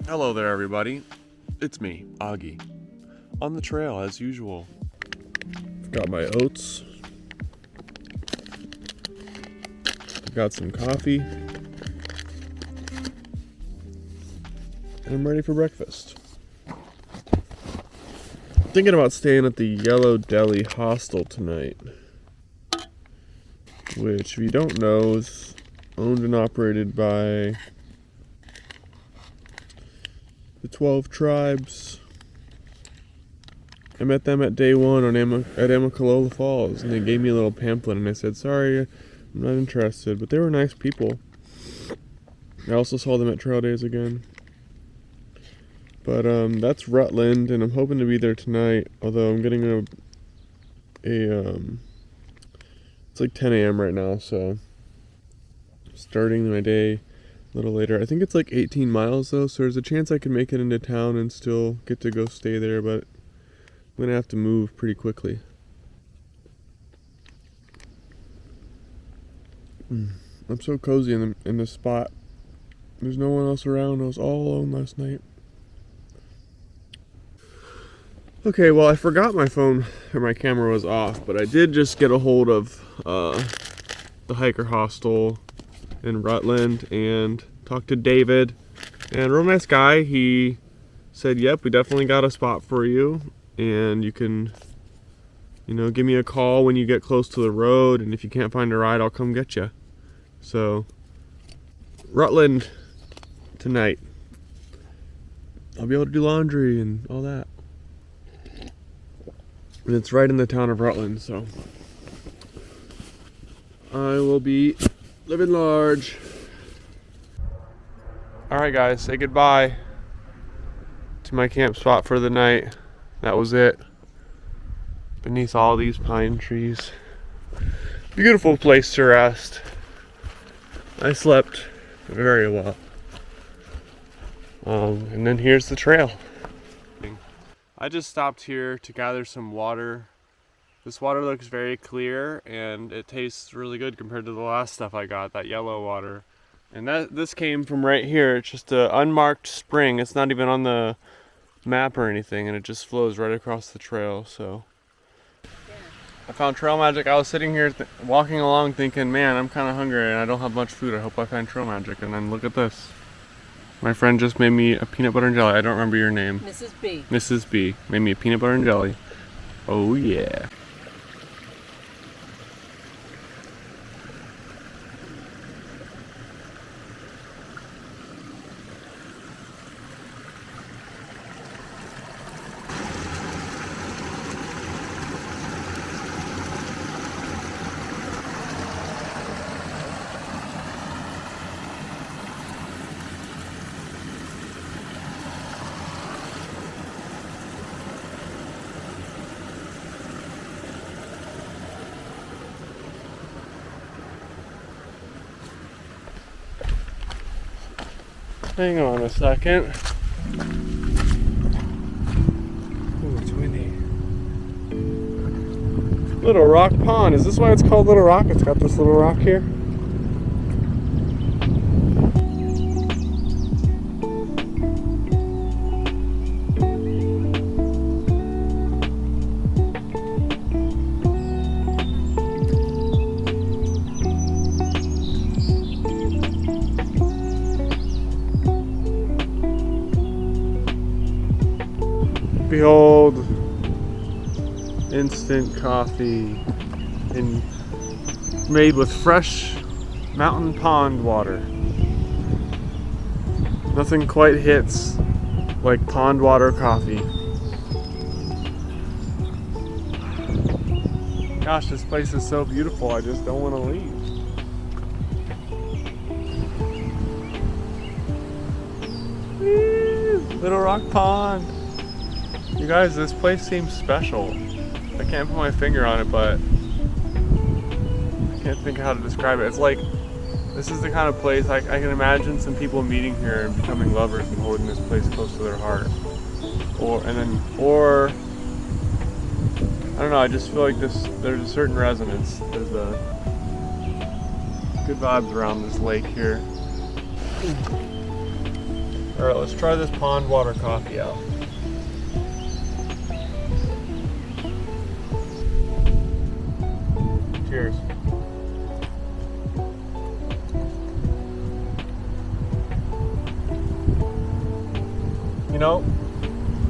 Hello there, everybody. It's me, Augie, on the trail as usual. I've got my oats. I've got some coffee. And I'm ready for breakfast. Thinking about staying at the Yellow Deli Hostel tonight, which, if you don't know, is owned and operated by the 12 tribes. I met them at day one at Amicalola Falls, and they gave me a little pamphlet, and I said, sorry, I'm not interested, but they were nice people. I also saw them at Trail Days again. But that's Rutland, and I'm hoping to be there tonight, although I'm getting it's like 10 a.m. right now, so starting my day a little later. I think it's like 18 miles though, so there's a chance I can make it into town and still get to go stay there, but I'm gonna have to move pretty quickly. I'm so cozy in this spot. There's no one else around. I was all alone last night. Okay, well, I forgot my phone, or my camera was off, but I did just get a hold of the hiker hostel in Rutland and talked to David, and real nice guy. He said, yep, we definitely got a spot for you, and you can, give me a call when you get close to the road, and if you can't find a ride, I'll come get you. So, Rutland tonight. I'll be able to do laundry and all that. And it's right in the town of Rutland, so I will be living large. Alright guys, say goodbye to my camp spot for the night. That was it. Beneath all these pine trees. Beautiful place to rest. I slept very well. And then here's the trail. I just stopped here to gather some water. This water looks very clear and it tastes really good compared to the last stuff I got, that yellow water. And this came from right here. It's just an unmarked spring. It's not even on the map or anything, and it just flows right across the trail. So I found trail magic. I was sitting here walking along thinking, man, I'm kind of hungry and I don't have much food. I hope I find trail magic. And then look at this. My friend just made me a peanut butter and jelly. I don't remember your name. Mrs. B. Mrs. B made me a peanut butter and jelly. Oh yeah. Hang on a second. Ooh, it's windy. Little Rock Pond. Is this why it's called Little Rock? It's got this little rock here. Behold, instant coffee made with fresh mountain pond water. Nothing quite hits like pond water coffee. Gosh, this place is so beautiful, I just don't want to leave. Little Rock Pond. You guys, this place seems special. I can't put my finger on it, but I can't think of how to describe it. It's like, this is the kind of place I can imagine some people meeting here and becoming lovers and holding this place close to their heart. Or I don't know, I just feel like there's a certain resonance. There's a good vibes around this lake here. Alright, let's try this pond water coffee out. Cheers. You know,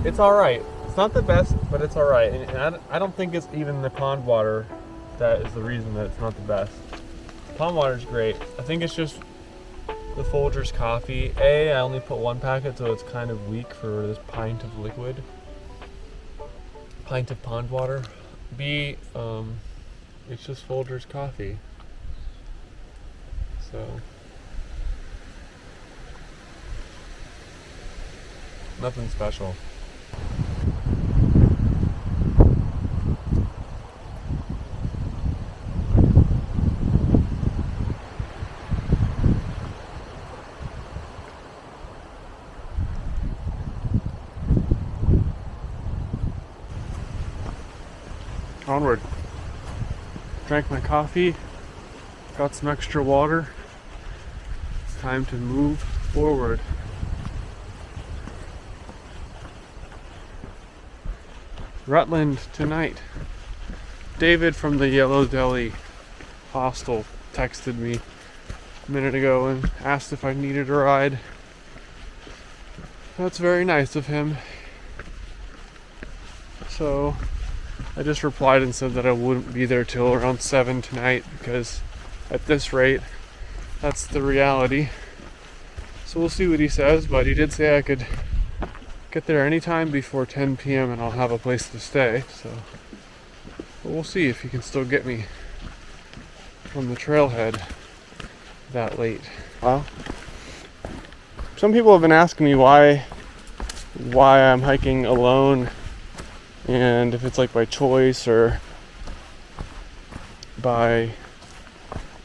it's alright. It's not the best, but it's alright. And I don't think it's even the pond water that is the reason that it's not the best. Pond water is great. I think it's just the Folgers coffee. A, I only put one packet, so it's kind of weak for this pint of liquid. Pint of pond water. B, it's just Folgers coffee. So nothing special. Onward. Drank my coffee, got some extra water. It's time to move forward. Rutland tonight. David from the Yellow Deli hostel texted me a minute ago and asked if I needed a ride. That's very nice of him. So I just replied and said that I wouldn't be there till around 7 tonight because at this rate, that's the reality. So we'll see what he says, but he did say I could get there anytime before 10 p.m. and I'll have a place to stay. So but we'll see if he can still get me from the trailhead that late. Well, some people have been asking me why I'm hiking alone, and if it's like by choice or by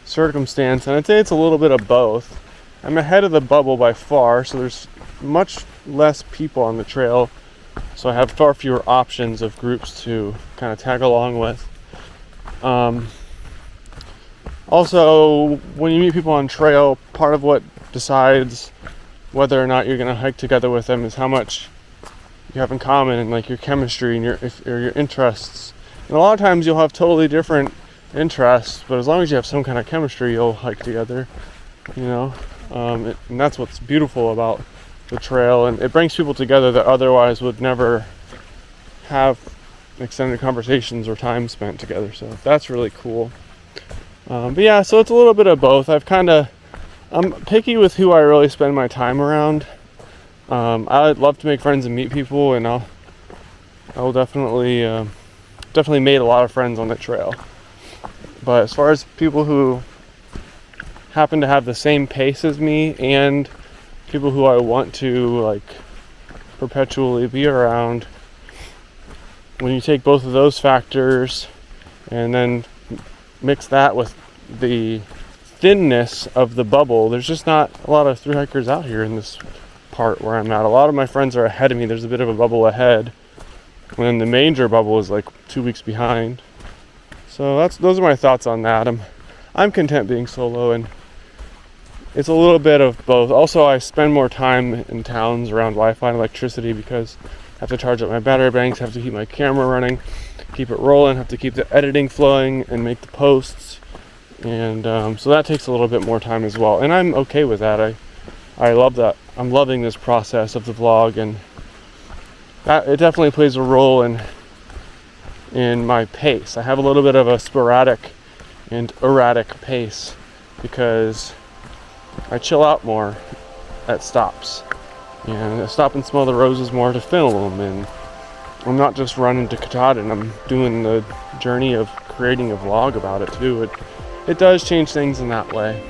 circumstance, and I'd say it's a little bit of both. I'm ahead of the bubble by far, so there's much less people on the trail, so I have far fewer options of groups to kind of tag along with. Also, when you meet people on trail, part of what decides whether or not you're going to hike together with them is how much you have in common and like your chemistry and your interests. And a lot of times you'll have totally different interests, but as long as you have some kind of chemistry, you'll hike together, you know. And that's what's beautiful about the trail, and it brings people together that otherwise would never have extended conversations or time spent together. So that's really cool. But yeah, so it's a little bit of both. I'm picky with who I really spend my time around. I'd love to make friends and meet people, and I'll definitely made a lot of friends on the trail. But as far as people who happen to have the same pace as me and people who I want to like perpetually be around, when you take both of those factors and then mix that with the thinness of the bubble, there's just not a lot of thru hikers out here in this part where I'm at. A lot of my friends are ahead of me. There's a bit of a bubble ahead when the major bubble is like 2 weeks behind. So those are my thoughts on that. I'm content being solo, and it's a little bit of both. Also, I spend more time in towns around Wi-Fi and electricity because I have to charge up my battery banks, have to keep my camera running, keep it rolling, have to keep the editing flowing and make the posts. And so that takes a little bit more time as well. And I'm okay with that. I love that. I'm loving this process of the vlog, and that it definitely plays a role in my pace. I have a little bit of a sporadic and erratic pace because I chill out more at stops, and I stop and smell the roses more to film them, and I'm not just running to Katahdin. I'm doing the journey of creating a vlog about it too. It does change things in that way.